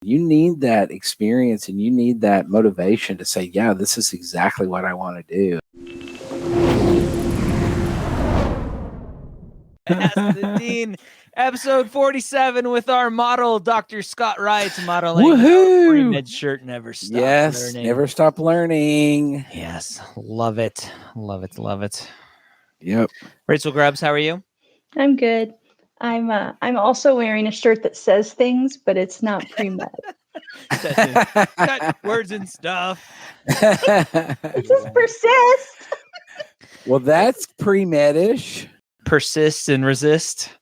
You need that experience and you need that motivation to say, yeah, this is exactly what I want to do. Ask the Dean, episode 47 with our model, Dr. Scott Wright, modeling Woohoo! our Premed shirt, Never Stop Learning. Never stop learning. Yes, love it. Love it, love it. Yep. Rachel Grubbs, how are you? I'm good. I'm also wearing a shirt that says things, but it's not Premed. Got words and stuff. It just persist. Well, that's pre-med-ish. Persist and resist.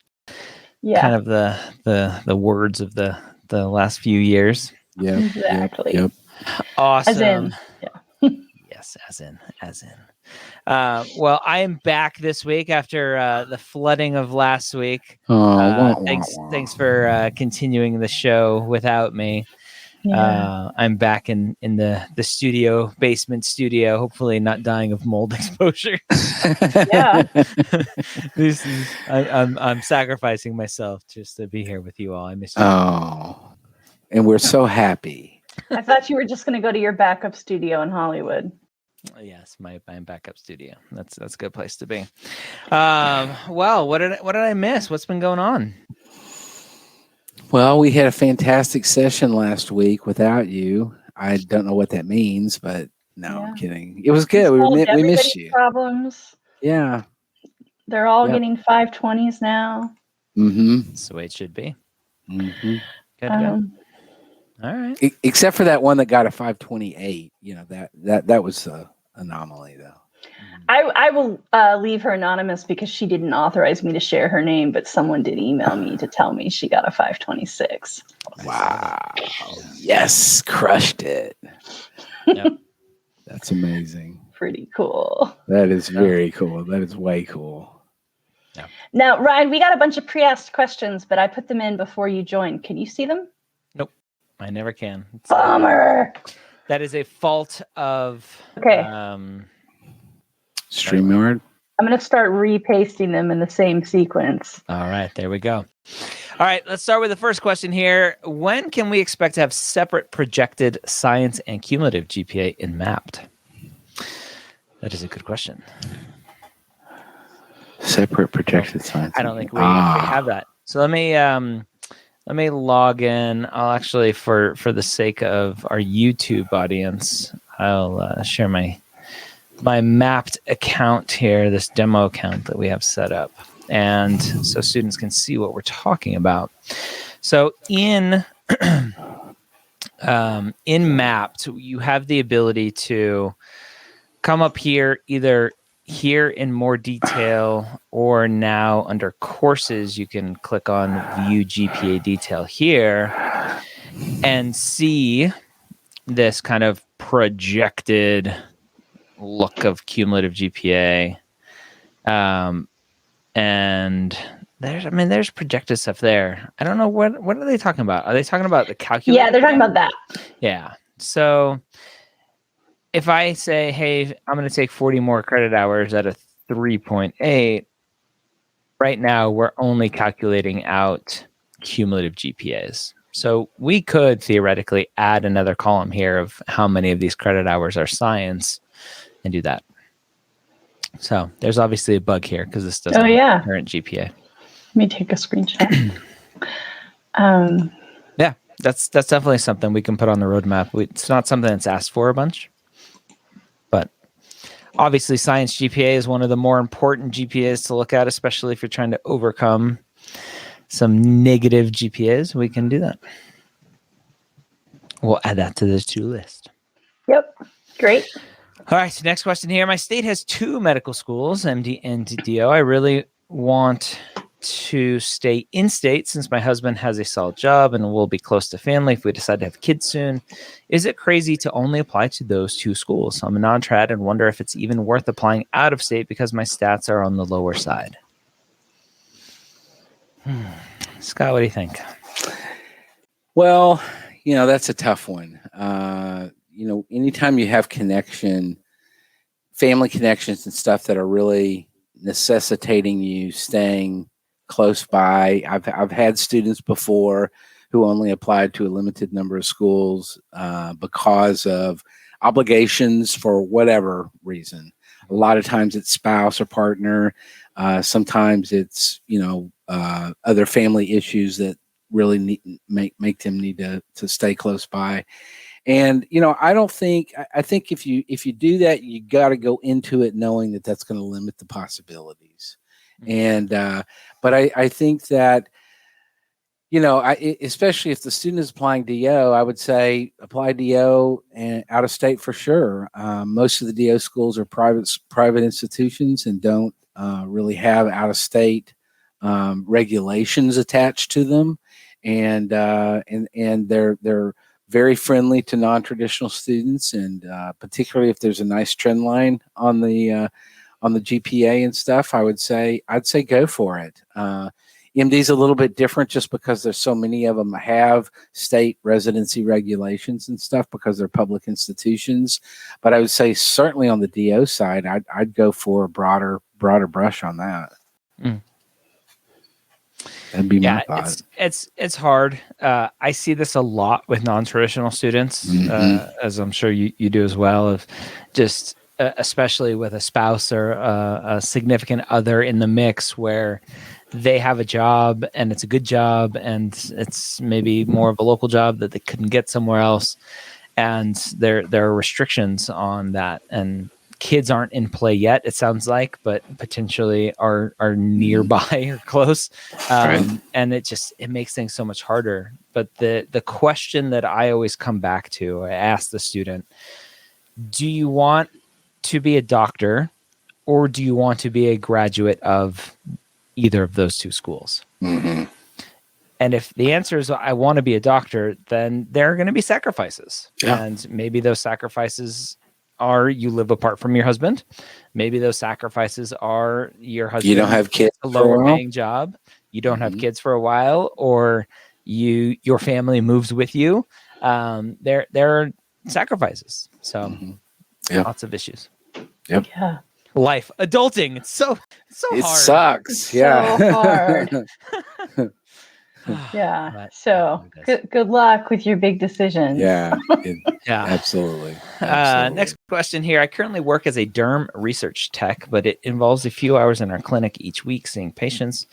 Yeah. Kind of the words of the last few years. Yeah. Exactly. Yep. Awesome. As in, yeah. Yes, as in. Well, I am back this week after the flooding of last week. Thanks for continuing the show without me. Yeah. I'm back in the studio, basement studio, hopefully not dying of mold exposure. Yeah. I'm sacrificing myself just to be here with you all. I miss you. Oh, and we're so happy. I thought you were just going to go to your backup studio in Hollywood. Yes, my backup studio. That's a good place to be. Well, what did I miss? What's been going on? Well, we had a fantastic session last week without you. I don't know what that means, but no, Yeah. I'm kidding. It was good. We missed you. Problems. Yeah. They're all getting 520s now. Mm-hmm. That's the way it should be. Mm-hmm. Good. All right. Except for that one that got a 528. You know, that was an anomaly, though. I will leave her anonymous because she didn't authorize me to share her name, but someone did email me to tell me she got a 526. Wow. Yes. Crushed it. Yep. That's amazing. Pretty cool. That is very cool. That is way cool. Yeah. Now, Ryan, we got a bunch of pre-asked questions, but I put them in before you joined. Can you see them? Nope. I never can. Bummer. That is a fault of StreamYard. I'm going to start repasting them in the same sequence. All right, there we go. All right, let's start with the first question here. When can we expect to have separate projected science and cumulative GPA in Mapped? That is a good question. Separate projected science. I don't think we have that. So let me log in. I'll actually, for the sake of our YouTube audience, I'll share my Mapped account here, this demo account that we have set up, and so students can see what we're talking about. So in Mapped, you have the ability to come up here, either here in more detail, or now under courses, you can click on view GPA detail here and see this kind of projected look of cumulative GPA. And there's projected stuff there. I don't know what are they talking about? Are they talking about the calculator? Yeah, they're talking about that. Yeah. So if I say, hey, I'm going to take 40 more credit hours at a 3.8, right now we're only calculating out cumulative GPAs. So we could theoretically add another column here of how many of these credit hours are science and do that. So there's obviously a bug here because this doesn't have current GPA. Let me take a screenshot. Yeah, that's definitely something we can put on the roadmap. It's not something that's asked for a bunch, but obviously science GPA is one of the more important GPAs to look at, especially if you're trying to overcome some negative GPAs. We can do that. We'll add that to the to-do list. Yep. Great. All right, so next question here. My state has 2 medical schools, MD and DO. I really want to stay in state since my husband has a solid job and will be close to family if we decide to have kids soon. Is it crazy to only apply to those 2 schools? I'm a non-trad and wonder if it's even worth applying out of state because my stats are on the lower side. Scott, what do you think? Well, that's a tough one. Anytime you have family connections and stuff that are really necessitating you staying close by. I've had students before who only applied to a limited number of schools because of obligations for whatever reason. A lot of times it's spouse or partner. Sometimes it's, other family issues that really make them need to stay close by. And, I think if you do that, you got to go into it knowing that that's going to limit the possibilities. And, but I think that, especially if the student is applying DO, I would say apply DO and out of state for sure. Most of the DO schools are private institutions and don't really have out of state regulations attached to them, and they're very friendly to non-traditional students, and particularly if there's a nice trend line on the GPA and stuff, I'd say go for it. MD is a little bit different just because there's so many of them have state residency regulations and stuff because they're public institutions. But I would say certainly on the DO side, I'd go for a broader brush on that. That'd be my thought. It's hard. I see this a lot with non-traditional students, as I'm sure you do as well. Of just especially with a spouse or a significant other in the mix, where they have a job and it's a good job and it's maybe more of a local job that they couldn't get somewhere else, and there are restrictions on that, and kids aren't in play yet, it sounds like, but potentially are nearby or close. And it makes things so much harder. But the question that I always come back to, I ask the student, do you want to be a doctor or do you want to be a graduate of either of those two schools? And if the answer is I want to be a doctor, then there are going to be sacrifices. Yeah. And maybe those sacrifices are you live apart from your husband. Maybe those sacrifices are your husband. You don't have kids. A lower paying job. You don't have kids for a while, or your family moves with you. There are sacrifices. So lots of issues. Yep. Yeah. Life, adulting. It's so hard. It sucks. So hard. Yeah. But so good luck with your big decision. Yeah. Absolutely. Next question here. I currently work as a derm research tech, but it involves a few hours in our clinic each week seeing patients.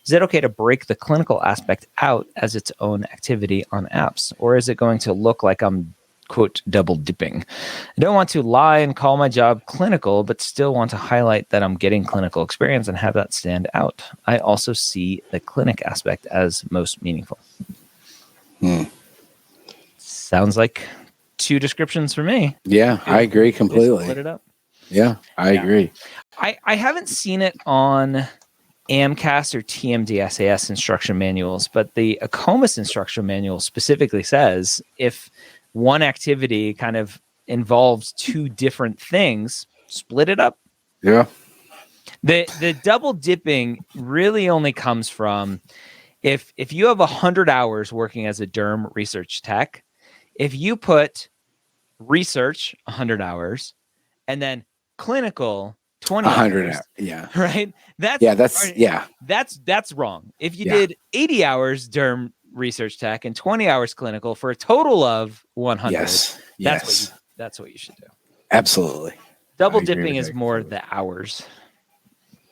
Is it okay to break the clinical aspect out as its own activity on apps, or is it going to look like I'm, quote, double dipping? I don't want to lie and call my job clinical, but still want to highlight that I'm getting clinical experience and have that stand out. I also see the clinic aspect as most meaningful. Sounds like two descriptions for me. Yeah, I agree completely. Split it up. Yeah, I agree. I haven't seen it on AMCAS or TMD-SAS instruction manuals, but the ACOMAS instruction manual specifically says if one activity kind of involves two different things, split it up. Yeah. The double dipping really only comes from if you have 100 hours working as a derm research tech, if you put research 100 hours and then clinical 20 100 hours. Yeah. Right? That's wrong. If you did 80 hours derm research tech and 20 hours clinical for a total of 100. That's what you should do. Absolutely. Double dipping is more the hours.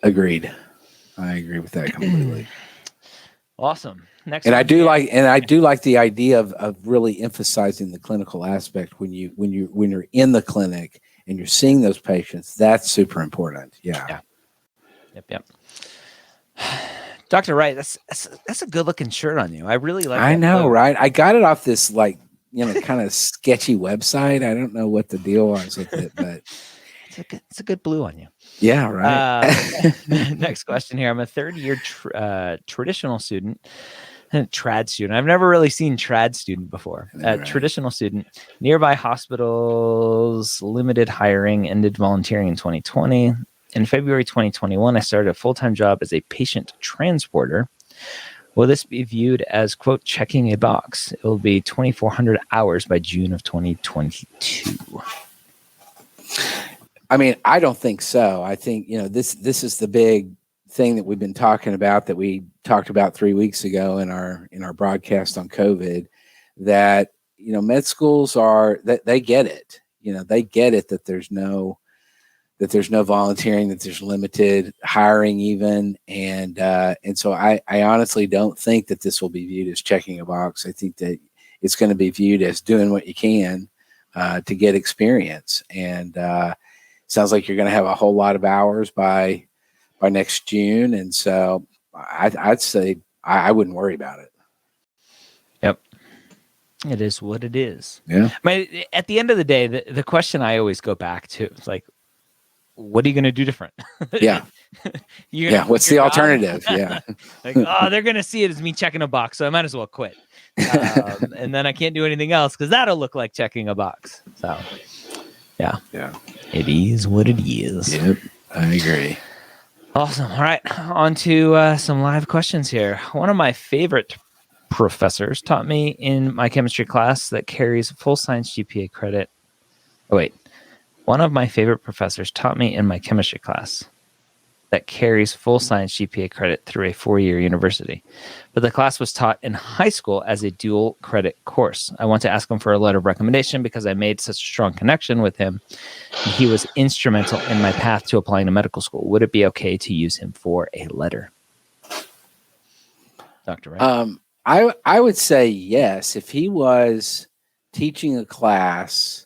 Agreed. I agree with that completely. Awesome. Next, I do like the idea of really emphasizing the clinical aspect when you're in the clinic and you're seeing those patients. That's super important. Yeah. Yep. Dr. Wright, that's a good looking shirt on you. I really like it. I know, blue. Right? I got it off this kind of sketchy website. I don't know what the deal was with it, but it's a good blue on you. Yeah, right. Next question here. I'm a third year traditional student. Trad student. I've never really seen trad student before. Traditional student. Nearby hospitals limited hiring, ended volunteering in 2020. In February 2021, I started a full-time job as a patient transporter. Will this be viewed as, quote, checking a box? It will be 2,400 hours by June of 2022. I mean, I don't think so. I think, this is the big, thing that we've been talking about, that we talked about 3 weeks ago in our broadcast on COVID, that, med schools that they get it. They get it that there's no volunteering, that there's limited hiring even. And so I honestly don't think that this will be viewed as checking a box. I think that it's going to be viewed as doing what you can to get experience. And sounds like you're going to have a whole lot of hours by next June. And so I'd say I wouldn't worry about it. Yep. It is what it is. Yeah. At the end of the day, the question I always go back to is like, what are you going to do different? Yeah. What's the alternative? Yeah. Like, they're going to see it as me checking a box, so I might as well quit. And then I can't do anything else because that'll look like checking a box. So, yeah. It is what it is. Yep. I agree. Awesome. All right. On to some live questions here. One of my favorite professors taught me in my chemistry class that carries full science GPA credit. One of my favorite professors taught me in my chemistry class that carries full science GPA credit through a 4-year university. But the class was taught in high school as a dual credit course. I want to ask him for a letter of recommendation because I made such a strong connection with him. He was instrumental in my path to applying to medical school. Would it be okay to use him for a letter? Dr. Wright? I would say yes. If he was teaching a class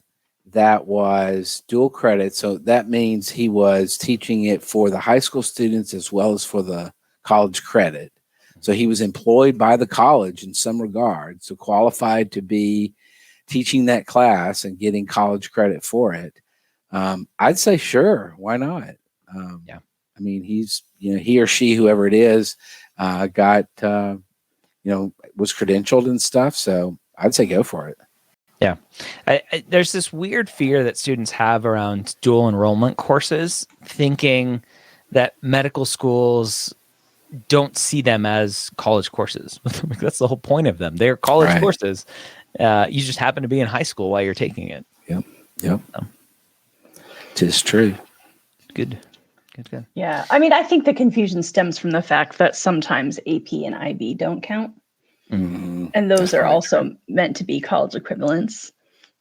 that was dual credit, so that means he was teaching it for the high school students as well as for the college credit. So he was employed by the college in some regard, so qualified to be teaching that class and getting college credit for it. I'd say sure, why not? Yeah. I mean, he's, he or she, whoever it is, got was credentialed and stuff. So I'd say go for it. Yeah. There's this weird fear that students have around dual enrollment courses, thinking that medical schools don't see them as college courses. That's the whole point of them. They're college courses. You just happen to be in high school while you're taking it. Yep. Tis true. Good. Yeah. I mean, I think the confusion stems from the fact that sometimes AP and IB don't count. Mm-hmm. And those are also meant to be college equivalents.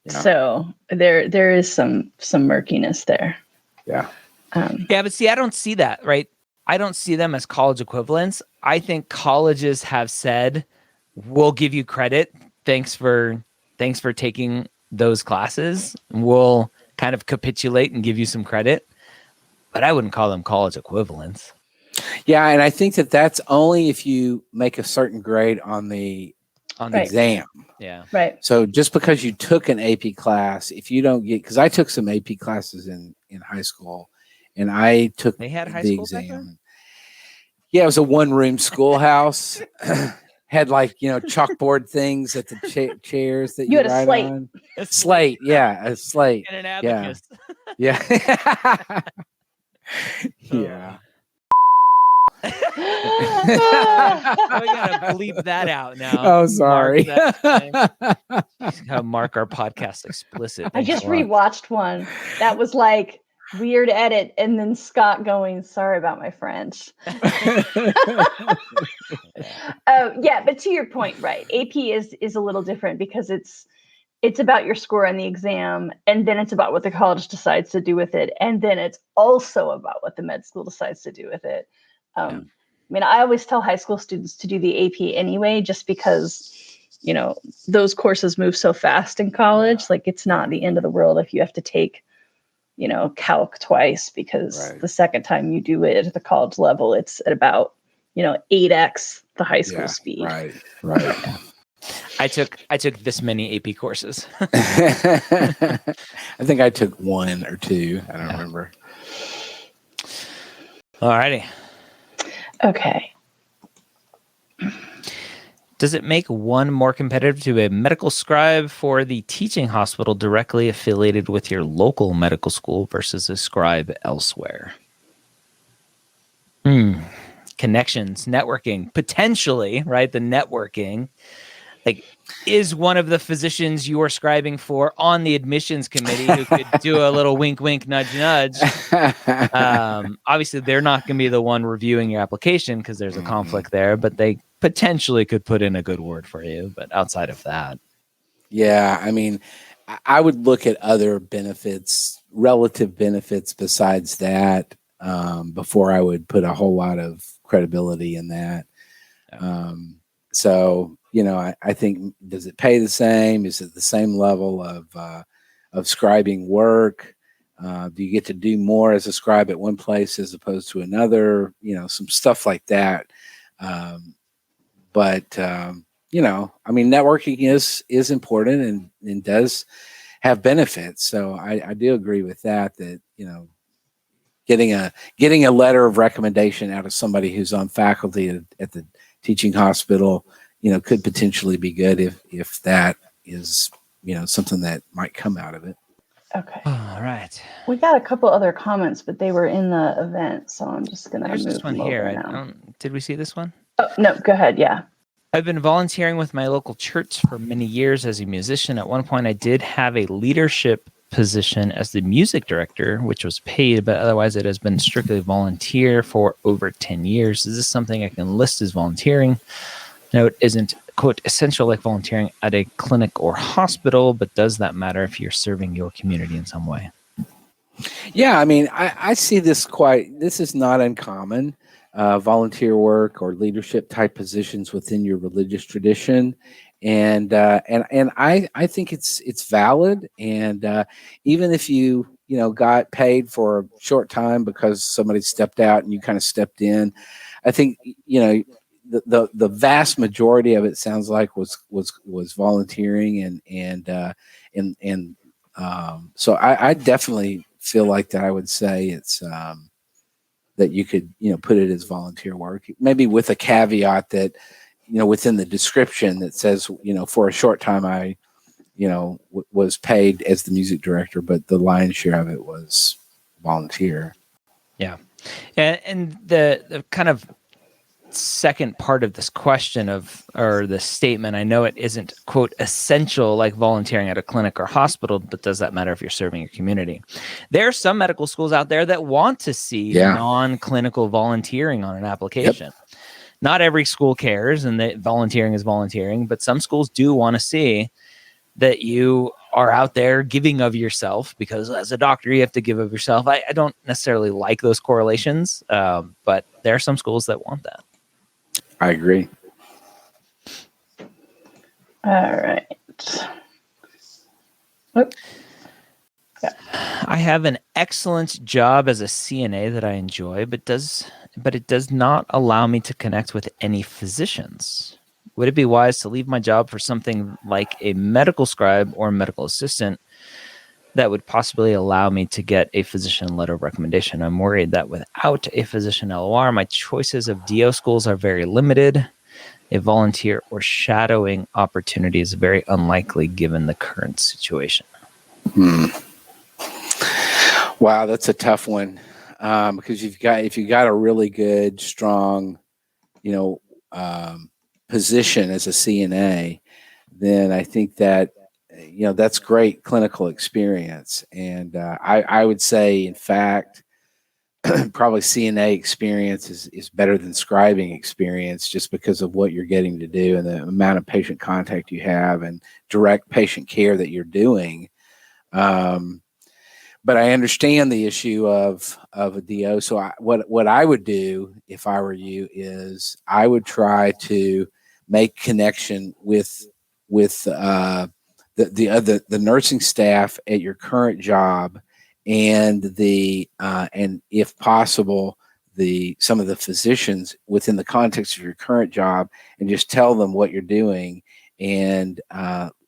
Yeah. So there is some murkiness there. Yeah. But see, I don't see that, right? I don't see them as college equivalents. I think colleges have said, we'll give you credit. Thanks for taking those classes. We'll kind of capitulate and give you some credit. But I wouldn't call them college equivalents. Yeah, and I think that's only if you make a certain grade on the exam. Yeah. Right. So just because you took an AP class, if you don't get, because I took some AP classes in high school, and I took They had high the school back exam. then? Yeah, it was a one-room schoolhouse. Had chalkboard things at the chairs that you had a write slate. on. Slate, yeah, a slate. And an abacus. Yeah. Yeah. We gotta bleep that out now. Oh, sorry. Mark our podcast explicit. I just rewatched one that was like weird edit, and then Scott going, "Sorry about my French." Yeah, but to your point, right? AP is a little different because it's about your score on the exam, and then it's about what the college decides to do with it, and then it's also about what the med school decides to do with it. I mean, I always tell high school students to do the AP anyway, just because, those courses move so fast in college. Like, it's not the end of the world if you have to take, calc twice, because the second time you do it at the college level, it's at about, 8x the high school speed. Right. I took this many AP courses. I think I took 1 or 2. I don't remember. All righty. Okay. Does it make one more competitive to a medical scribe for the teaching hospital directly affiliated with your local medical school versus a scribe elsewhere? Connections, networking, potentially, right? The networking. Like, is one of the physicians you are scribing for on the admissions committee who could do a little wink, wink, nudge, nudge. Obviously, they're not going to be the one reviewing your application because there's a conflict there, but they potentially could put in a good word for you. But outside of that. Yeah, I mean, I would look at other benefits, relative benefits besides that, before I would put a whole lot of credibility in that. So, I think, does it pay the same? Is it the same level of scribing work? Do you get to do more as a scribe at one place as opposed to another? Some stuff like that. Networking is important and does have benefits. So I do agree with that, getting a letter of recommendation out of somebody who's on faculty at the teaching hospital, could potentially be good if that is, something that might come out of it. Okay. All right. We got a couple other comments, but they were in the event, so I'm just going to move this one them here. over now. Did we see this one? Oh, no, go ahead. Yeah. I've been volunteering with my local church for many years as a musician. At one point, I did have a leadership position as the music director, which was paid, but otherwise it has been strictly volunteer for over 10 years. Is this something I can list as volunteering? No, it isn't, quote, essential like volunteering at a clinic or hospital, but does that matter if you're serving your community in some way? Yeah, I mean, I see this this is not uncommon. Volunteer work or leadership type positions within your religious tradition, and I think it's valid. And even if you got paid for a short time because somebody stepped out and you kind of stepped in, I think the vast majority of it sounds like was volunteering so I definitely feel like that. I would say it's that you could, put it as volunteer work, maybe with a caveat that, within the description that says, for a short time, I, was paid as the music director, but the lion's share of it was volunteer. Yeah. And the kind of second part of this question or the statement, I know it isn't, quote, essential like volunteering at a clinic or hospital, but does that matter if you're serving your community? There are some medical schools out there that want to see non-clinical volunteering on an application. Yep. Not every school cares, and that volunteering is volunteering, but some schools do want to see that you are out there giving of yourself, because as a doctor, you have to give of yourself. I don't necessarily like those correlations, but there are some schools that want that. I agree. All right. Oop. Yeah. I have an excellent job as a CNA that I enjoy, but it does not allow me to connect with any physicians. Would it be wise to leave my job for something like a medical scribe or medical assistant that would possibly allow me to get a physician letter of recommendation? I'm worried that without a physician LOR, my choices of DO schools are very limited. A volunteer or shadowing opportunity is very unlikely given the current situation. Wow, that's a tough one, because if you got a really good, strong, position as a CNA, then I think that that's great clinical experience. And I would say, in fact, probably CNA experience is better than scribing experience, just because of what you're getting to do and the amount of patient contact you have and direct patient care that you're doing. But I understand the issue of a DO. So what I would do if I were you is I would try to make connection with the nursing staff at your current job, and and if possible, some of the physicians within the context of your current job, and just tell them what you're doing, and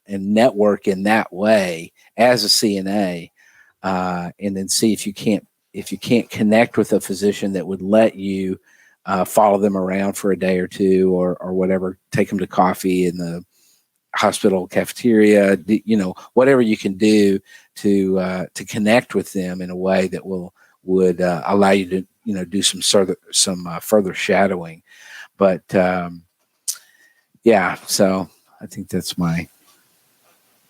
network in that way as a CNA, and then see if you can't connect with a physician that would let you follow them around for a day or two, or whatever, take them to coffee in the hospital cafeteria, whatever you can do to connect with them in a way that would allow you to do some further shadowing. But so I think that's kind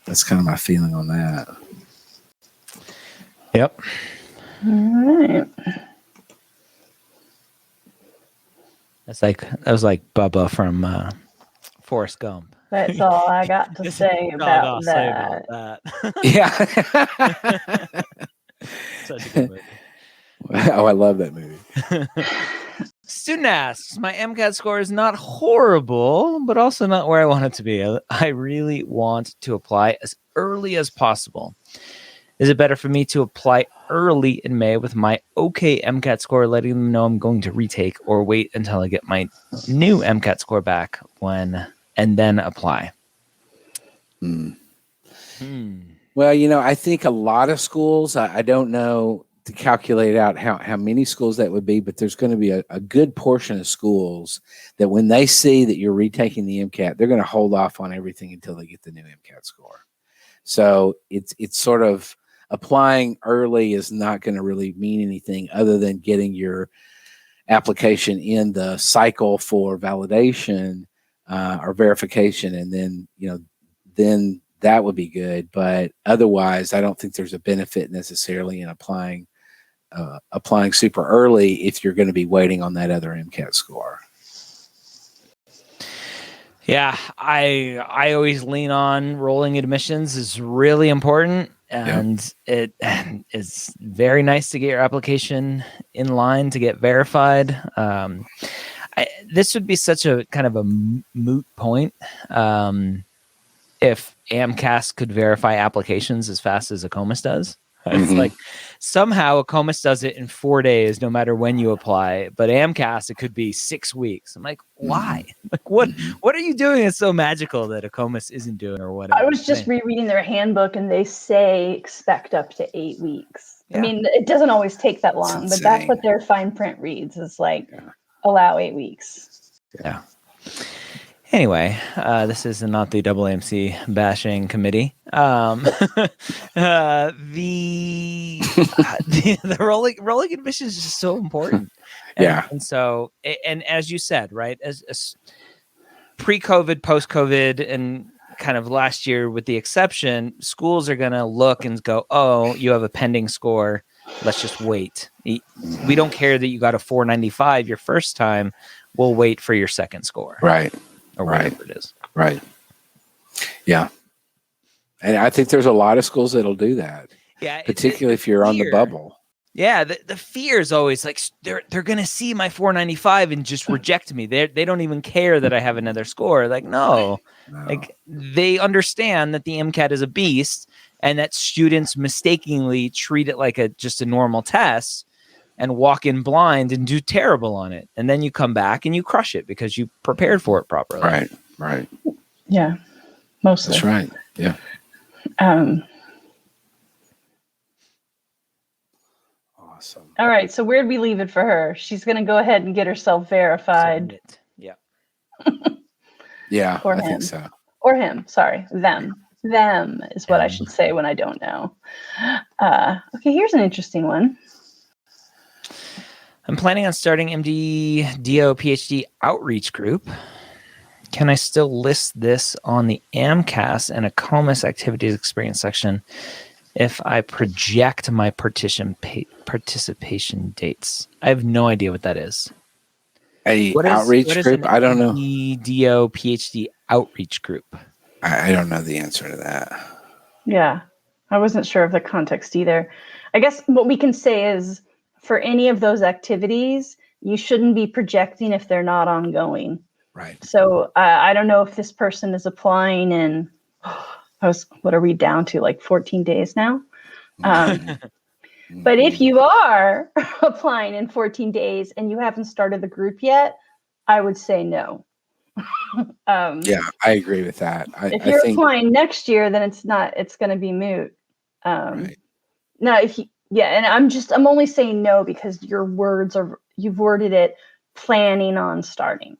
of my feeling on that. Yep. All right. That was like Bubba from Forrest Gump. That's all I got to say about that. Yeah. Such a good movie. Oh, I love that movie. Student asks, my MCAT score is not horrible, but also not where I want it to be. I really want to apply as early as possible. Is it better for me to apply early in May with my okay MCAT score, letting them know I'm going to retake, or wait until I get my new MCAT score back and then apply? Well, I think a lot of schools, I don't know to calculate out how many schools that would be, but there's going to be a good portion of schools that when they see that you're retaking the MCAT, they're going to hold off on everything until they get the new MCAT score. So it's sort of applying early is not going to really mean anything other than getting your application in the cycle for validation or verification. And then, then that would be good. But otherwise, I don't think there's a benefit necessarily in applying super early if you're going to be waiting on that other MCAT score. Yeah, I always lean on rolling admissions is really important, and it is very nice to get your application in line to get verified. This would be such a kind of a moot point if AMCAS could verify applications as fast as ACOMAS does. It's like somehow ACOMAS does it in 4 days, no matter when you apply. But AMCAS, it could be 6 weeks. I'm like, why? Like, what are you doing that's so magical that ACOMAS isn't doing, or whatever? I was just rereading their handbook, and they say expect up to 8 weeks. Yeah. I mean, it doesn't always take that long, but that's what their fine print reads, is like, allow 8 weeks. Yeah. Anyway, this is not the AAMC bashing committee. The rolling admissions is just so important. And so, and as you said, right, as pre-COVID, post-COVID, and kind of last year with the exception, schools are going to look and go, oh, you have a pending score. Let's just wait. We don't care that you got a 495 your first time. We'll wait for your second score. Right. Or whatever it is. Right. Yeah. And I think there's a lot of schools that'll do that. Yeah. Particularly if you're on the bubble. Yeah. The fear is always like, they're going to see my 495 and just reject me. They don't even care that I have another score. Like, no. Like, they understand that the MCAT is a beast and that students mistakenly treat it like just a normal test and walk in blind and do terrible on it. And then you come back and you crush it because you prepared for it properly. Right. Yeah, mostly. That's right, yeah. Awesome. All right, so where'd we leave it for her? She's going to go ahead and get herself verified. Yeah. Yeah, I think so. Or him, sorry, them. Them is what I should say when I don't know. Okay, here's an interesting one. I'm planning on starting MD, DO, PhD outreach group. Can I still list this on the AMCAS and ACOMAS activities experience section if I project my participation dates? I have no idea what that is. Outreach group? I don't know. DO, PhD outreach group. I don't know the answer to that. Yeah, I wasn't sure of the context either. I guess what we can say is, for any of those activities, you shouldn't be projecting if they're not ongoing. Right. So I don't know if this person is applying in, what are we down to, like 14 days now? But if you are applying in 14 days and you haven't started the group yet, I would say no. Yeah, I agree with that. If you're applying next year, then it's going to be moot. Right. Now, and I'm only saying no because you've worded it planning on starting.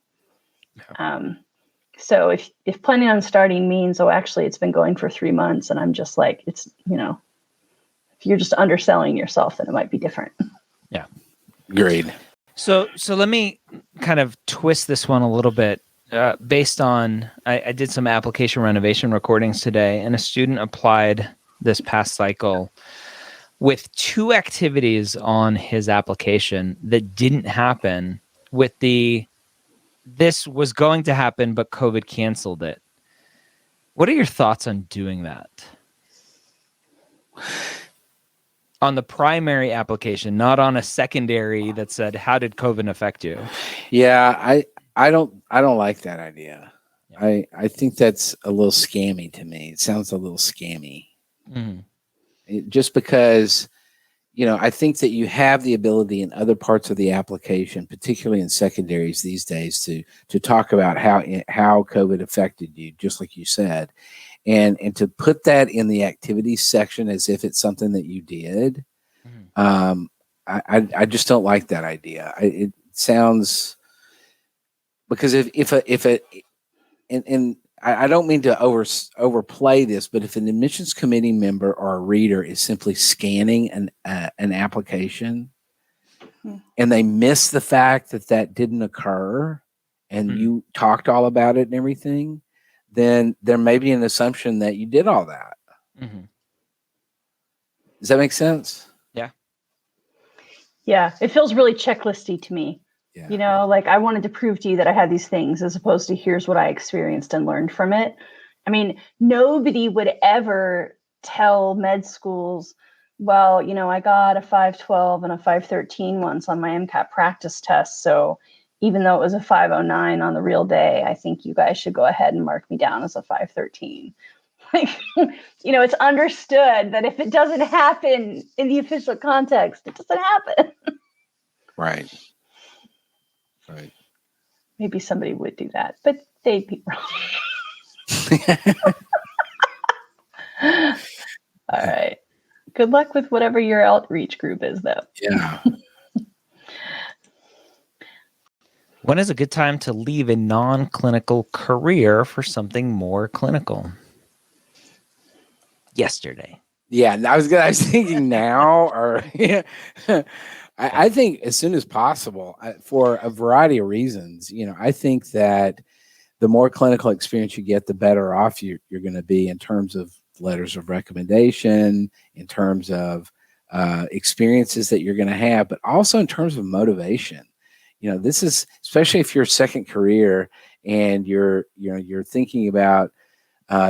So if planning on starting means, actually it's been going for 3 months, and I'm just like, it's, if you're just underselling yourself, then it might be different. Yeah. Agreed. So let me kind of twist this one a little bit. based on, I did some application renovation recordings today, and a student applied this past cycle with 2 activities on his application that didn't happen with this was going to happen, but COVID canceled it. What are your thoughts on doing that? On the primary application, not on a secondary that said, how did COVID affect you? Yeah, I don't like that idea. Yeah. I think that's a little scammy to me. It sounds a little scammy. Just because, I think that you have the ability in other parts of the application, particularly in secondaries these days, to talk about how COVID affected you, just like you said, and to put that in the activities section as if it's something that you did. I just don't like that idea. It sounds, because I don't mean to overplay this, but if an admissions committee member or a reader is simply scanning an application and they miss the fact that didn't occur, and you talked all about it and everything, then there may be an assumption that you did all that. Does that make sense? Yeah, it feels really checklisty to me. Yeah. Like I wanted to prove to you that I had these things, as opposed to here's what I experienced and learned from it. I mean, nobody would ever tell med schools, well, I got a 512 and a 513 once on my MCAT practice test. So even though it was a 509 on the real day, I think you guys should go ahead and mark me down as a 513. Like, it's understood that if it doesn't happen in the official context, it doesn't happen. Right. Maybe somebody would do that, but they'd be wrong. All right. Good luck with whatever your outreach group is, though. Yeah. When is a good time to leave a non-clinical career for something more clinical? Yesterday. Yeah, I was thinking now, or I think as soon as possible, for a variety of reasons. I think that the more clinical experience you get, the better off you're going to be in terms of letters of recommendation, in terms of experiences that you're going to have, but also in terms of motivation. This is, especially if you're a second career and you're thinking about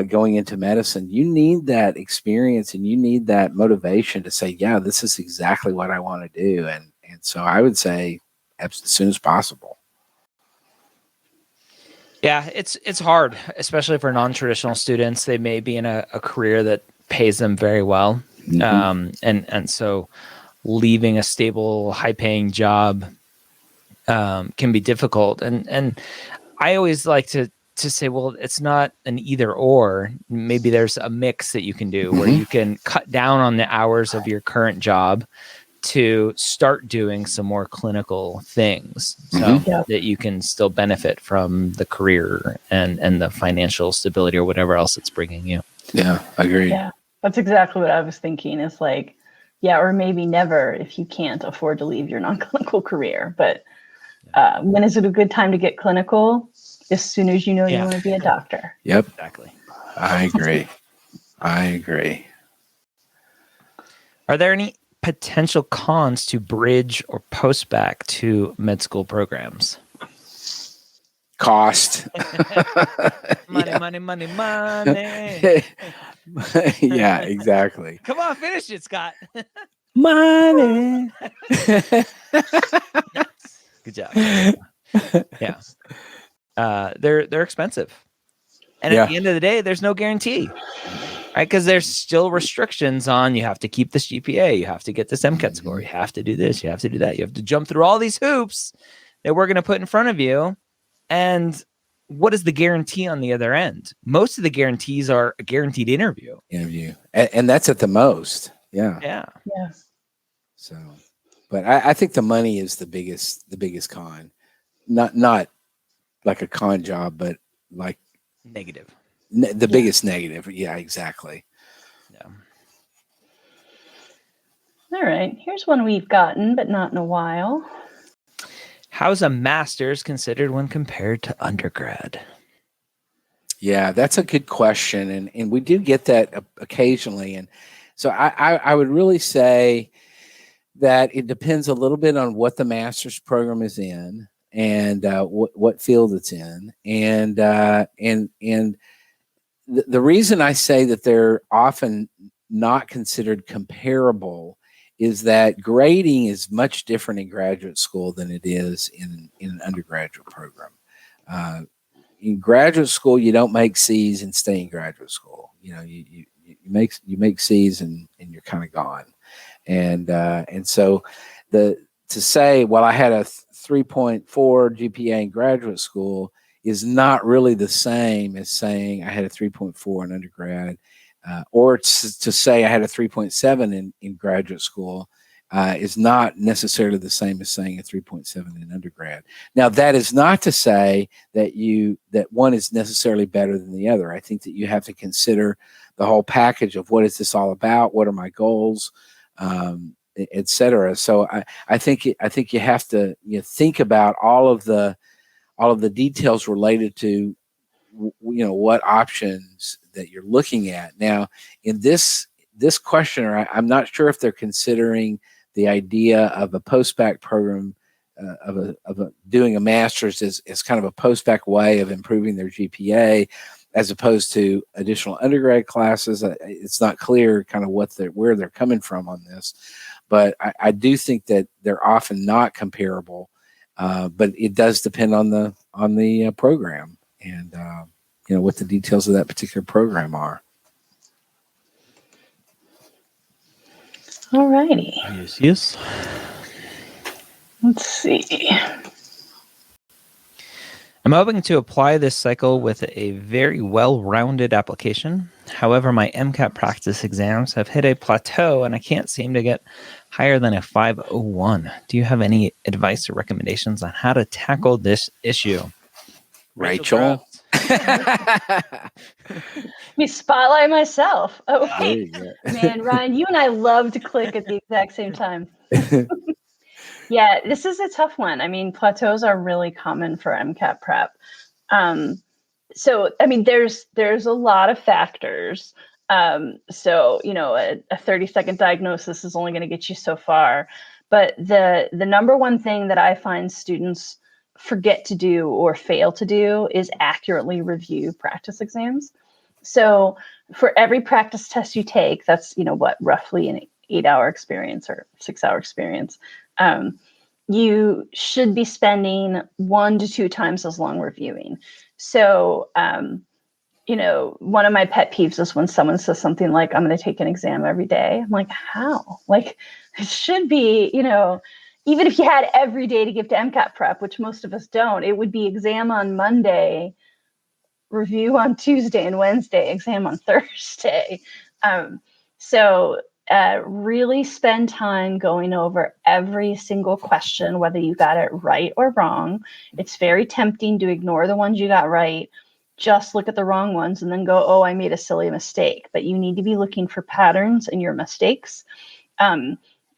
going into medicine, you need that experience and you need that motivation to say, yeah, this is exactly what I want to do. And so I would say as soon as possible. Yeah, it's hard, especially for non-traditional students. They may be in a career that pays them very well. And so leaving a stable, high-paying job can be difficult. And I always like to say, well, it's not an either or. Maybe there's a mix that you can do where you can cut down on the hours of your current job to start doing some more clinical things so that you can still benefit from the career and the financial stability or whatever else it's bringing you. Yeah, I agree. Yeah, that's exactly what I was thinking. It's like, or maybe never if you can't afford to leave your non-clinical career. But when is it a good time to get clinical? As soon as you know you want to be a doctor. Yep. Exactly. I agree. Are there any potential cons to bridge or post-bac to med school programs? Cost. Money. Yeah, exactly. Come on, finish it, Scott. Money. Good job. Yeah. They're expensive. And at the end of the day, there's no guarantee. Right? Because there's still restrictions on, you have to keep this GPA, you have to get this MCAT score, you have to do this, you have to do that, you have to jump through all these hoops that we're going to put in front of you. And what is the guarantee on the other end? Most of the guarantees are a guaranteed interview. And that's at the most. Yeah. So, but I think the money is the biggest con. Not like a con job, but like negative. The biggest negative. Yeah, exactly. Yeah. All right. Here's one we've gotten, but not in a while. How's a master's considered when compared to undergrad? Yeah, that's a good question. And we do get that occasionally. And so I would really say that it depends a little bit on what the master's program is in and what field it's in. And the reason I say that they're often not considered comparable is that grading is much different in graduate school than it is in an undergraduate program. In graduate school, you don't make C's and stay in graduate school. You make C's and you're kind of gone. And so to say, well, I had a 3.4 GPA in graduate school is not really the same as saying I had a 3.4 in undergrad, or to say I had a 3.7 in graduate school is not necessarily the same as saying a 3.7 in undergrad. Now, that is not to say that one is necessarily better than the other. I think that you have to consider the whole package of what is this all about? What are my goals? Et cetera. So I think you have to think about all of the details related to what options that you're looking at. Now, in this questioner, I'm not sure if they're considering the idea of a post-bac program of doing a master's as kind of a post-bac way of improving their GPA, as opposed to additional undergrad classes. It's not clear kind of where they're coming from on this, but I do think that they're often not comparable. But it does depend on the program and what the details of that particular program are. All righty. Yes. Let's see. I'm hoping to apply this cycle with a very well-rounded application. However, my MCAT practice exams have hit a plateau and I can't seem to get higher than a 501. Do you have any advice or recommendations on how to tackle this issue? Rachel? Me spotlight myself. Okay. Man, Ryan, you and I love to click at the exact same time. Yeah, this is a tough one. I mean, plateaus are really common for MCAT prep. So, I mean, there's a lot of factors. So, a 30-second diagnosis is only going to get you so far. But the number one thing that I find students forget to do or fail to do is accurately review practice exams. So for every practice test you take, that's, roughly an 8-hour experience or 6-hour experience. You should be spending 1 to 2 times as long reviewing. So, one of my pet peeves is when someone says something like, I'm going to take an exam every day. I'm like, how? Like, it should be, even if you had every day to give to MCAT prep, which most of us don't, it would be exam on Monday, review on Tuesday and Wednesday, exam on Thursday. So really spend time going over every single question, whether you got it right or wrong. It's very tempting to ignore the ones you got right. Just look at the wrong ones and then go, oh, I made a silly mistake. But you need to be looking for patterns in your mistakes.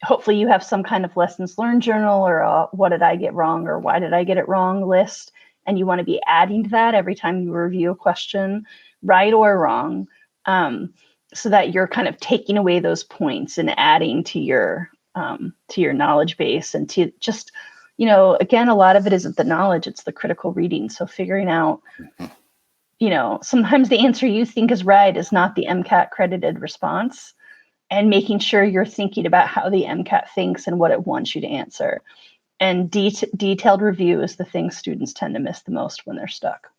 Hopefully you have some kind of lessons learned journal or what did I get wrong or why did I get it wrong list. And you want to be adding to that every time you review a question, right or wrong, so that you're kind of taking away those points and adding to your knowledge base and to just, again, a lot of it isn't the knowledge, it's the critical reading. So figuring out, sometimes the answer you think is right is not the MCAT credited response, and making sure you're thinking about how the MCAT thinks and what it wants you to answer. And detailed review is the thing students tend to miss the most when they're stuck.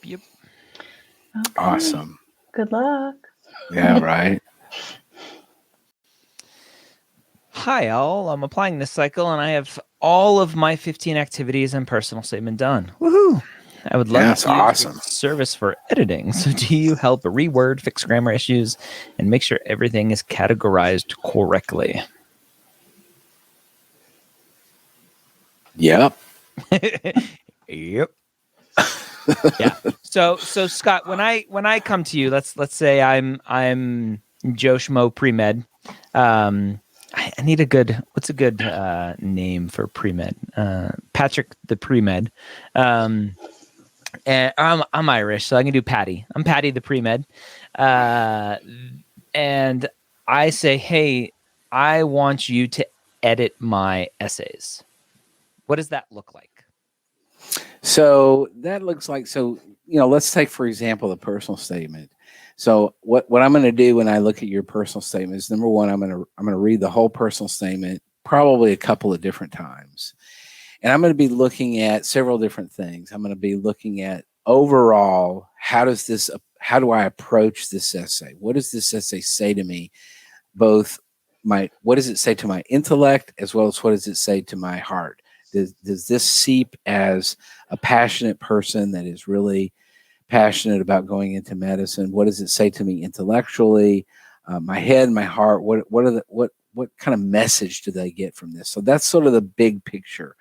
Yep. Okay. Awesome. Good luck. Yeah, right. Hi, all. I'm applying this cycle, and I have all of my 15 activities and personal statement done. Woohoo! I would love to use your service for editing. So do you help reword, fix grammar issues, and make sure everything is categorized correctly? Yep. Yep. Yeah. So Scott, when I come to you, let's say I'm Joe Schmo Premed. I need a good, what's a good name for pre-med? Patrick the pre-med. And I'm Irish, so I can do Patty. I'm Patty the pre-med. And I say, hey, I want you to edit my essays. What does that look like? So that looks like, let's take, for example, the personal statement. So what I'm going to do when I look at your personal statement is, number one, I'm going to read the whole personal statement probably a couple of different times. And I'm going to be looking at several different things. I'm going to be looking at overall, how do I approach this essay? What does this essay say to me? Both what does it say to my intellect, as well as what does it say to my heart? Does this seep as a passionate person that is really passionate about going into medicine? What does it say to me intellectually? My head, my heart. What kind of message do they get from this? So that's sort of the big picture.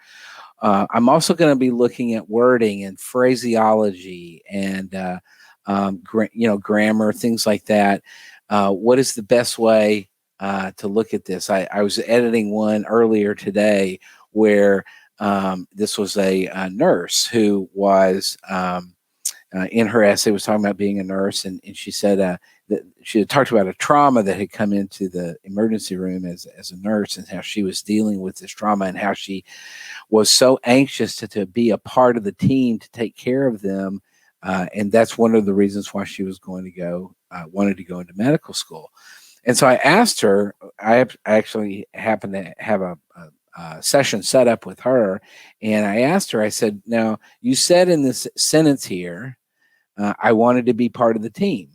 I'm also going to be looking at wording and phraseology and grammar, things like that. What is the best way to look at this? I was editing one earlier today where this was a nurse who was in her essay was talking about being a nurse, and she said that she had talked about a trauma that had come into the emergency room as a nurse, and how she was dealing with this trauma, and how she was so anxious to be a part of the team to take care of them, and that's one of the reasons why she was wanted to go into medical school. And so I asked her. I actually happened to have a session set up with her, and I asked her. I said, "Now, you said in this sentence here, I wanted to be part of the team,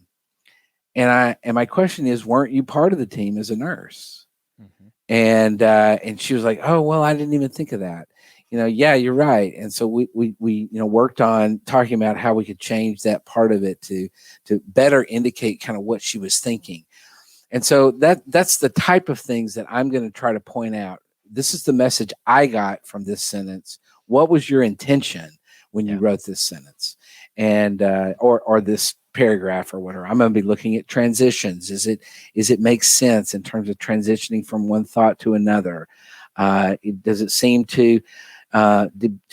and my question is, weren't you part of the team as a nurse?" Mm-hmm. And she was like, "Oh, well, I didn't even think of that. Yeah, you're right." And so we worked on talking about how we could change that part of it to better indicate kind of what she was thinking. And so that's the type of things that I'm going to try to point out. This is the message I got from this sentence. What was your intention when you wrote this sentence, and or this paragraph or whatever? I'm going to be looking at transitions. Is it make sense in terms of transitioning from one thought to another? Does it seem to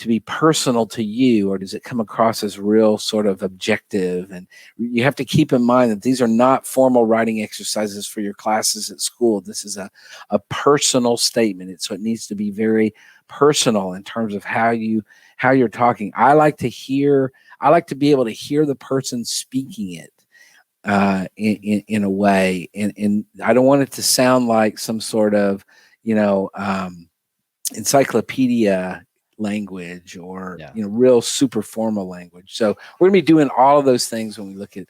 be personal to you, or does it come across as real sort of objective? And you have to keep in mind that these are not formal writing exercises for your classes at school. This is a personal statement. So it needs to be very personal in terms of how you're talking. I like to be able to hear the person speaking it in a way, and I don't want it to sound like some sort of encyclopedia language or real super formal language. So we're gonna be doing all of those things when we look at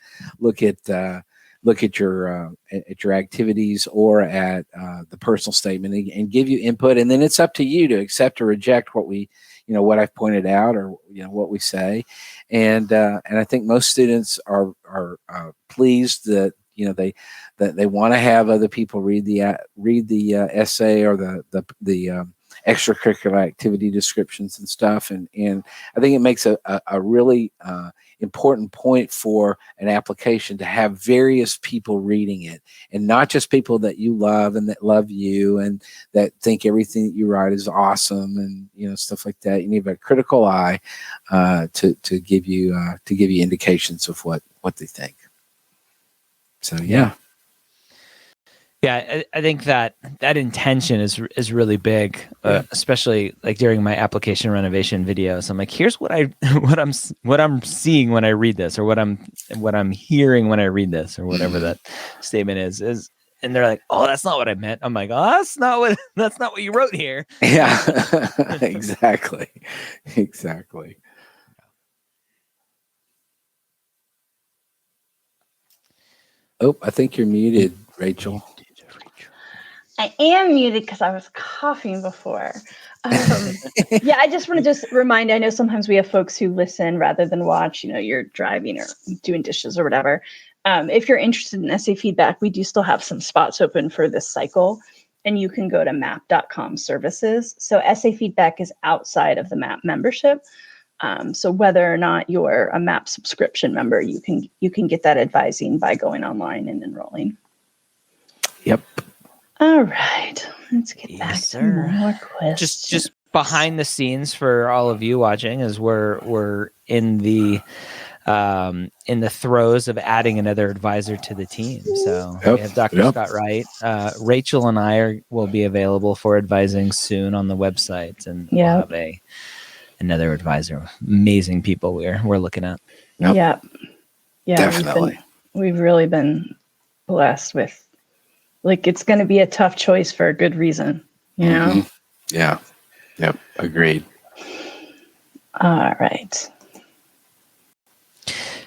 your activities or at the personal statement, and give you input, and then it's up to you to accept or reject what I've pointed out, or what we say. And I think most students are pleased that they want to have other people read the essay or the extracurricular activity descriptions and stuff. And I think it makes a really important point for an application to have various people reading it, and not just people that you love and that love you and that think everything that you write is awesome and stuff like that. You need a critical eye to give you indications of what they think. So Yeah, I think that intention is really big, especially like during my application renovation videos. I'm like, here's what I'm seeing when I read this, or what I'm hearing when I read this, or whatever that statement is, and they're like, oh, that's not what I meant. I'm like, oh, that's not what you wrote here. Yeah, exactly. Oh, I think you're muted, Rachel. I am muted because I was coughing before. I just want to remind, I know sometimes we have folks who listen rather than watch, you're driving or doing dishes or whatever. If you're interested in essay feedback, we do still have some spots open for this cycle, and you can go to map.com services. So essay feedback is outside of the MAP membership. So whether or not you're a MAP subscription member, you can get that advising by going online and enrolling. Yep. All right. Let's get back Yes, to sir. more questions. Just behind the scenes for all of you watching, as we're in the throes of adding another advisor to the team. So we have Dr. Scott Wright. Rachel and I will be available for advising soon on the website, and we'll have another advisor. Amazing people we're looking at. Yeah, Definitely. We've really been blessed with, like, it's going to be a tough choice for a good reason, you know? Yeah. Yep. Agreed. All right.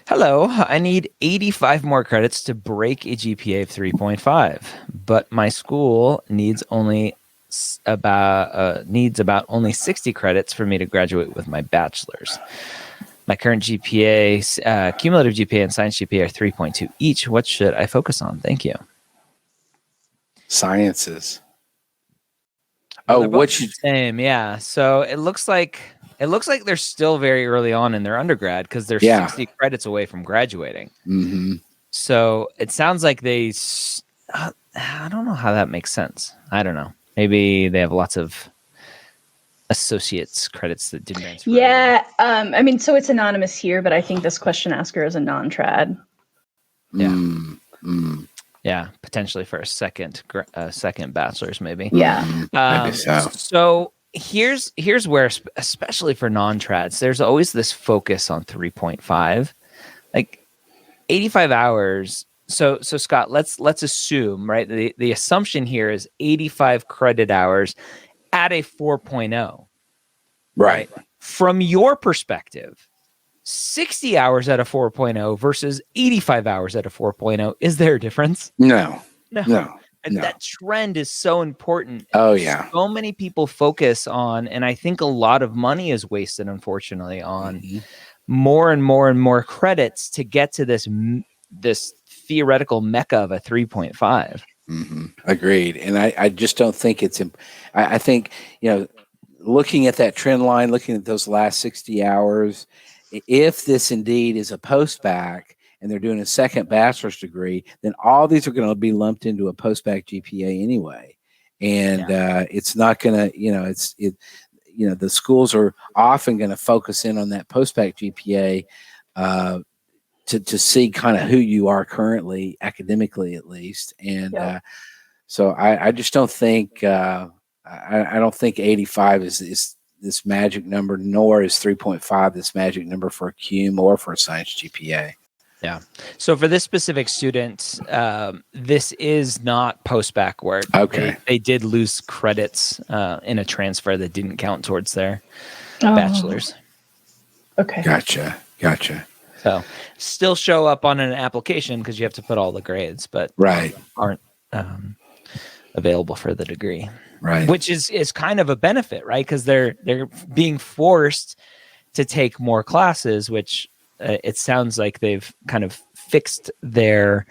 Hello, I need 85 more credits to break a GPA of 3.5, but my school needs about only 60 credits for me to graduate with my bachelor's. My current GPA, cumulative GPA and science GPA are 3.2 each. What should I focus on? Thank you. Sciences. Well, what you same? Yeah. So it looks like they're still very early on in their undergrad because they're 60 credits away from graduating. Mm-hmm. So it sounds like I don't know how that makes sense. I don't know. Maybe they have lots of associates credits that didn't transfer. Yeah. I mean, so it's anonymous here, but I think this question asker is a non-trad. Yeah. Yeah, potentially for a second bachelor's, maybe. Yeah. Maybe so. So here's where, especially for non-trads, there's always this focus on 3.5, like 85 hours. So Scott, let's assume, right? The assumption here is 85 credit hours at a 4.0. Right. From your perspective, 60 hours at a 4.0 versus 85 hours at a 4.0. Is there a difference? No. And that trend is so important. Oh, yeah. So many people focus on, and I think a lot of money is wasted, unfortunately, on more and more and more credits to get to this theoretical mecca of a 3.5. Agreed. And I just don't think it's, I think, looking at that trend line, looking at those last 60 hours, if this indeed is a post-bac and they're doing a second bachelor's degree, then all these are going to be lumped into a post-bac GPA anyway. And it's not going to, the schools are often going to focus in on that post-bac GPA to see kind of who you are currently, academically at least. And so I just don't think, I don't think 85 is this magic number, nor is 3.5 this magic number for a cum or for a science GPA. Yeah. So for this specific student, this is not post-bac work. Okay. They did lose credits in a transfer that didn't count towards their bachelor's. Okay. Gotcha. So still show up on an application because you have to put all the grades, but aren't available for the degree. Right. Which is kind of a benefit, right? Because they're being forced to take more classes, which it sounds like they've kind of fixed their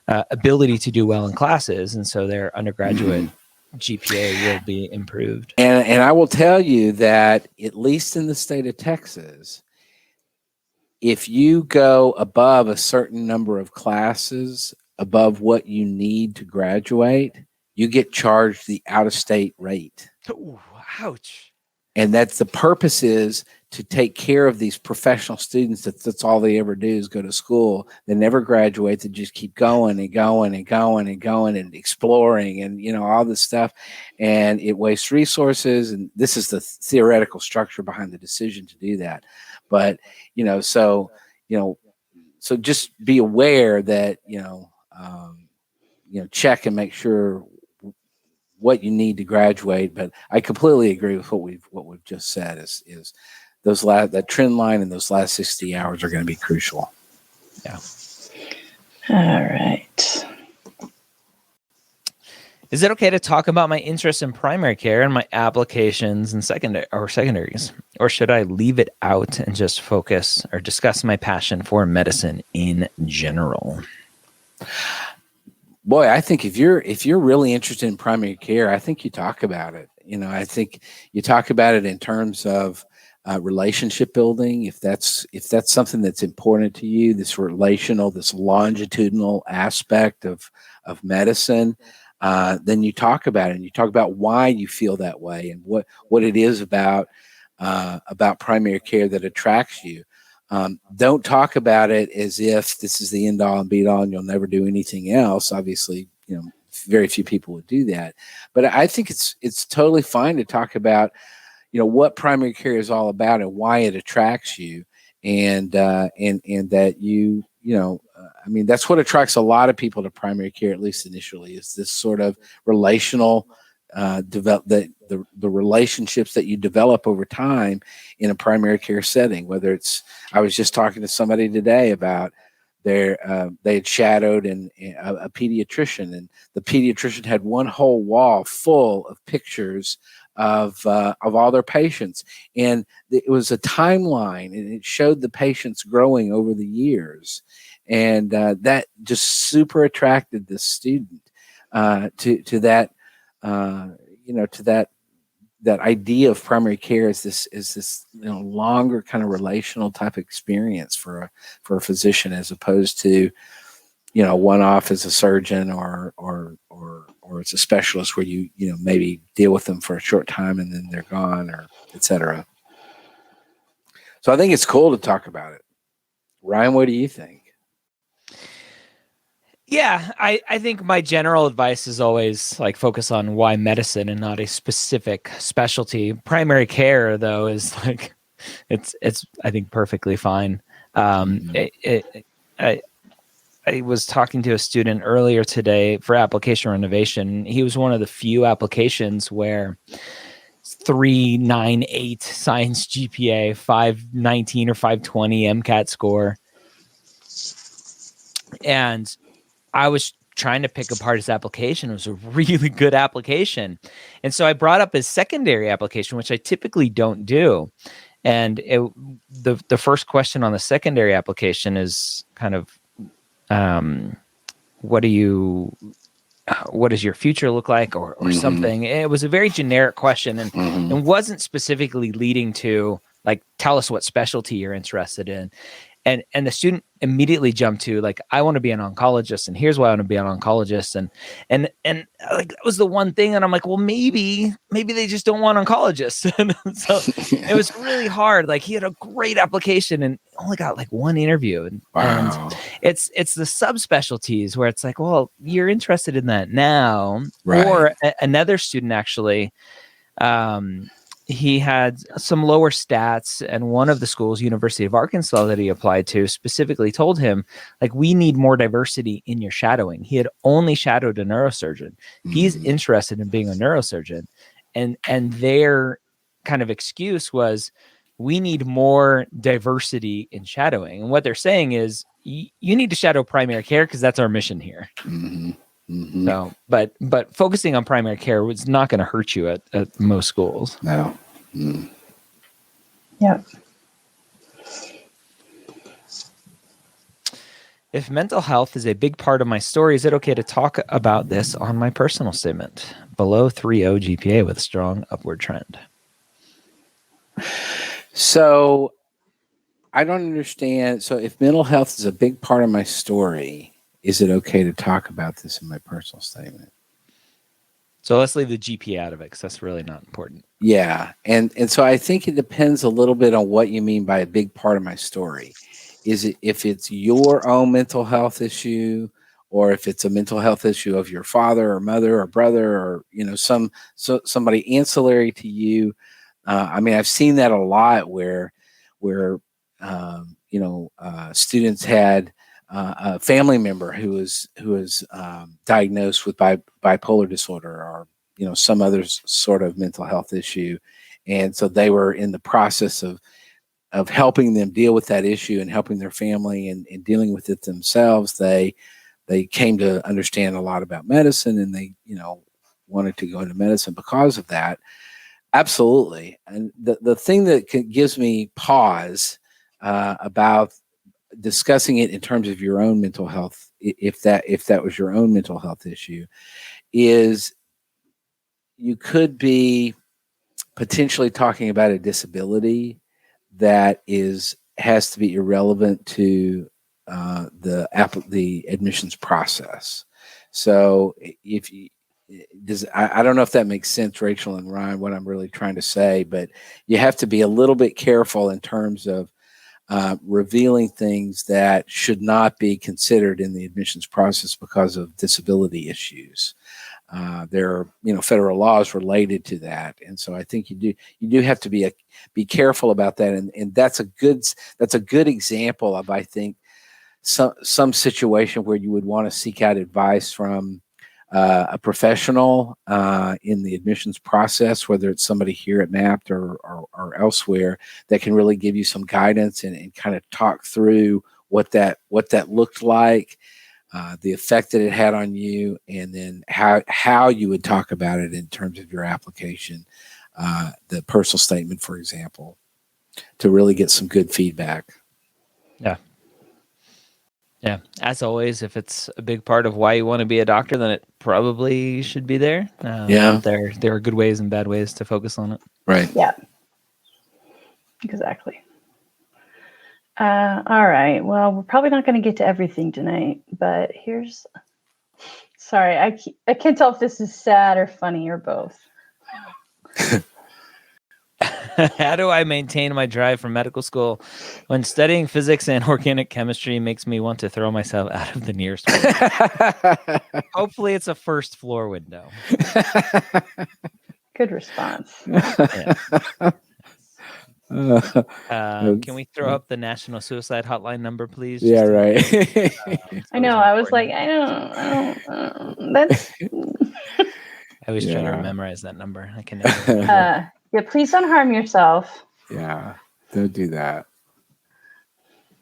ability to do well in classes, and so their undergraduate GPA will be improved. And I will tell you that at least in the state of Texas, if you go above a certain number of classes above what you need to graduate, you get charged the out-of-state rate. Ooh, ouch. And that's the purpose is to take care of these professional students. That's all they ever do is go to school. They never graduate. They just keep going and going and going and going and exploring and, all this stuff. And it wastes resources. And this is the theoretical structure behind the decision to do that. But, so just be aware that, check and make sure what you need to graduate. But I completely agree with what we've just said is that trend line and those last 60 hours are going to be crucial. Yeah. All right. Is it okay to talk about my interest in primary care and my applications and secondaries, or should I leave it out and just focus or discuss my passion for medicine in general? Boy, I think if you're really interested in primary care, I think you talk about it. I think you talk about it in terms of relationship building. If that's something that's important to you, this relational, this longitudinal aspect of medicine, then you talk about it, and you talk about why you feel that way and what it is about primary care that attracts you. Don't talk about it as if this is the end all and be all and you'll never do anything else. Obviously, very few people would do that. But I think it's totally fine to talk about, what primary care is all about and why it attracts you, and that that's what attracts a lot of people to primary care, at least initially, is this sort of relational the relationships that you develop over time in a primary care setting. Whether it's, I was just talking to somebody today about they had shadowed a pediatrician, and the pediatrician had one whole wall full of pictures of all their patients, and it was a timeline, and it showed the patients growing over the years, and that just super attracted the student to that. To that idea of primary care is this longer kind of relational type experience for a physician, as opposed to one off as a surgeon or as a specialist where you maybe deal with them for a short time and then they're gone, or etc. So I think it's cool to talk about it. Ryan, what do you think? Yeah, I think my general advice is always like focus on why medicine and not a specific specialty. Primary care, though, is like it's I think perfectly fine. I was talking to a student earlier today for application renovation. He was one of the few applications where 398 science GPA, 519 or 520 MCAT score, and I was trying to pick apart his application. It was a really good application. And so I brought up his secondary application, which I typically don't do. And the first question on the secondary application is kind of, what does your future look like, or something. It was a very generic question, and wasn't specifically leading to like, tell us what specialty you're interested in. And the student immediately jumped to like, I want to be an oncologist, and here's why I want to be an oncologist. And like, that was the one thing. And I'm like, well, maybe they just don't want oncologists. And so it was really hard. Like, he had a great application and only got like one interview. And it's the subspecialties where it's like, well, you're interested in that now. Right. Or another student actually, he had some lower stats, and one of the schools, University of Arkansas, that he applied to, specifically told him, like, we need more diversity in your shadowing. He had only shadowed a neurosurgeon. He's interested in being a neurosurgeon. And their kind of excuse was, we need more diversity in shadowing. And what they're saying is, you need to shadow primary care because that's our mission here. So, but focusing on primary care was not going to hurt you at most schools. No. Yeah. If mental health is a big part of my story, is it okay to talk about this on my personal statement? Below 3.0 GPA with a strong upward trend. So I don't understand. So if mental health is a big part of my story, is it okay to talk about this in my personal statement? So let's leave the GPA out of it, because that's really not important. Yeah. And so I think it depends a little bit on what you mean by a big part of my story. Is it if it's your own mental health issue, or if it's a mental health issue of your father or mother or brother, or somebody ancillary to you? I mean, I've seen that a lot where students had a family member who was diagnosed with bipolar disorder, or some other sort of mental health issue, and so they were in the process of helping them deal with that issue and helping their family and dealing with it themselves. They came to understand a lot about medicine, and they wanted to go into medicine because of that. Absolutely. And the thing that gives me pause about discussing it in terms of your own mental health, if that was your own mental health issue, is you could be potentially talking about a disability that has to be irrelevant to the admissions process. So if I don't know if that makes sense, Rachel and Ryan, what I'm really trying to say, but you have to be a little bit careful in terms of revealing things that should not be considered in the admissions process because of disability issues. There are, federal laws related to that, and so I think you do have to be careful about that, and that's a good example of, I think, some situation where you would want to seek out advice from a professional in the admissions process, whether it's somebody here at MAPT or elsewhere, that can really give you some guidance and kind of talk through what that looked like, the effect that it had on you, and then how you would talk about it in terms of your application, the personal statement, for example, to really get some good feedback. Yeah. As always, if it's a big part of why you want to be a doctor, then it probably should be there. There are good ways and bad ways to focus on it. Right. Yeah. Exactly. All right. Well, we're probably not going to get to everything tonight, but sorry, I can't tell if this is sad or funny or both. How do I maintain my drive for medical school when studying physics and organic chemistry makes me want to throw myself out of the nearest window? Hopefully it's a first floor window. Good response. Can we throw up the National Suicide Hotline number, please? Yeah, right. I know. I was like, I don't. That's. I always try to memorize that number. I can never remember. Yeah, please don't harm yourself. Yeah, don't do that.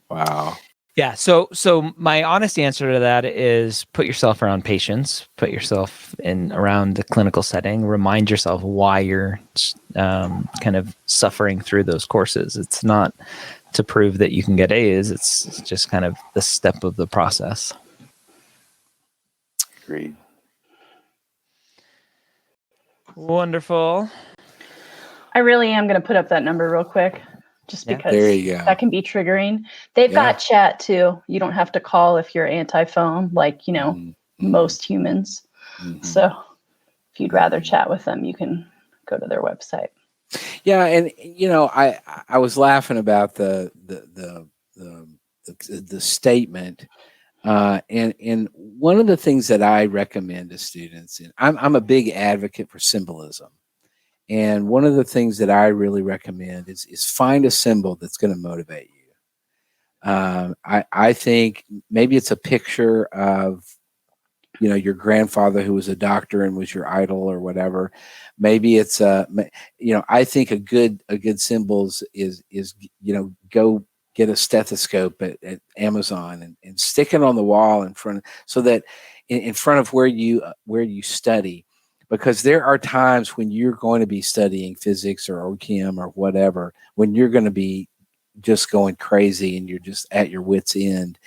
Wow. Yeah, so my honest answer to that is put yourself around patients, put yourself around the clinical setting, remind yourself why you're kind of suffering through those courses. It's not to prove that you can get A's, it's just kind of the step of the process. Agreed. Wonderful. I really am going to put up that number real quick, just because there you go. That can be triggering. They've got chat too. You don't have to call if you're anti-phone, like, most humans. Mm-hmm. So if you'd rather chat with them, you can go to their website. Yeah. And, I was laughing about the statement. And one of the things that I recommend to students, and I'm a big advocate for symbolism. And one of the things that I really recommend is find a symbol that's going to motivate you. I think maybe it's a picture of, your grandfather who was a doctor and was your idol or whatever. Maybe it's I think a good symbol is go get a stethoscope at Amazon and stick it on the wall in front, so that in front of where you study. Because there are times when you're going to be studying physics or OChem or whatever, when you're going to be just going crazy and you're just at your wit's end.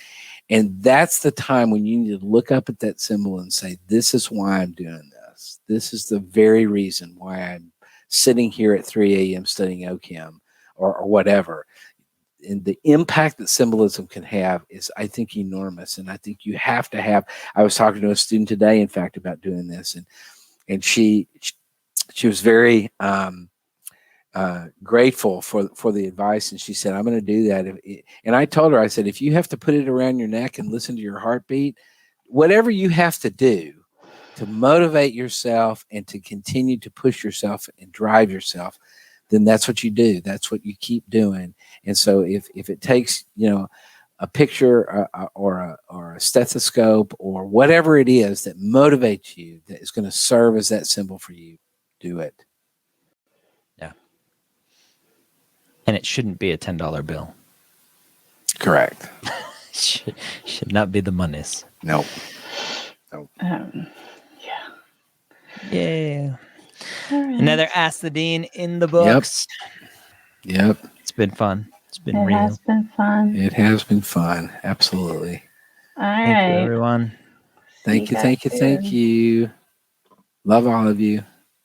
And that's the time when you need to look up at that symbol and say, this is why I'm doing this. This is the very reason why I'm sitting here at 3 a.m. studying OChem or whatever. And the impact that symbolism can have is, I think, enormous. And I think you have to have, I was talking to a student today, in fact, about doing this. And she was very grateful for the advice, and she said, "I'm going to do that." And I told her, I said, if you have to put it around your neck and listen to your heartbeat, whatever you have to do to motivate yourself and to continue to push yourself and drive yourself, then that's what you do. That's what you keep doing. And so if it takes a picture or a stethoscope or whatever it is that motivates you, that is going to serve as that symbol for you, do it. Yeah. And it shouldn't be a $10 bill. Correct. should not be the monies. Nope. Yeah. Right. Another Ask the Dean in the books. Yep. It's been fun. It's been real. It has been fun. It has been fun. Absolutely. All right. Thank you, everyone. Thank you. Love all of you.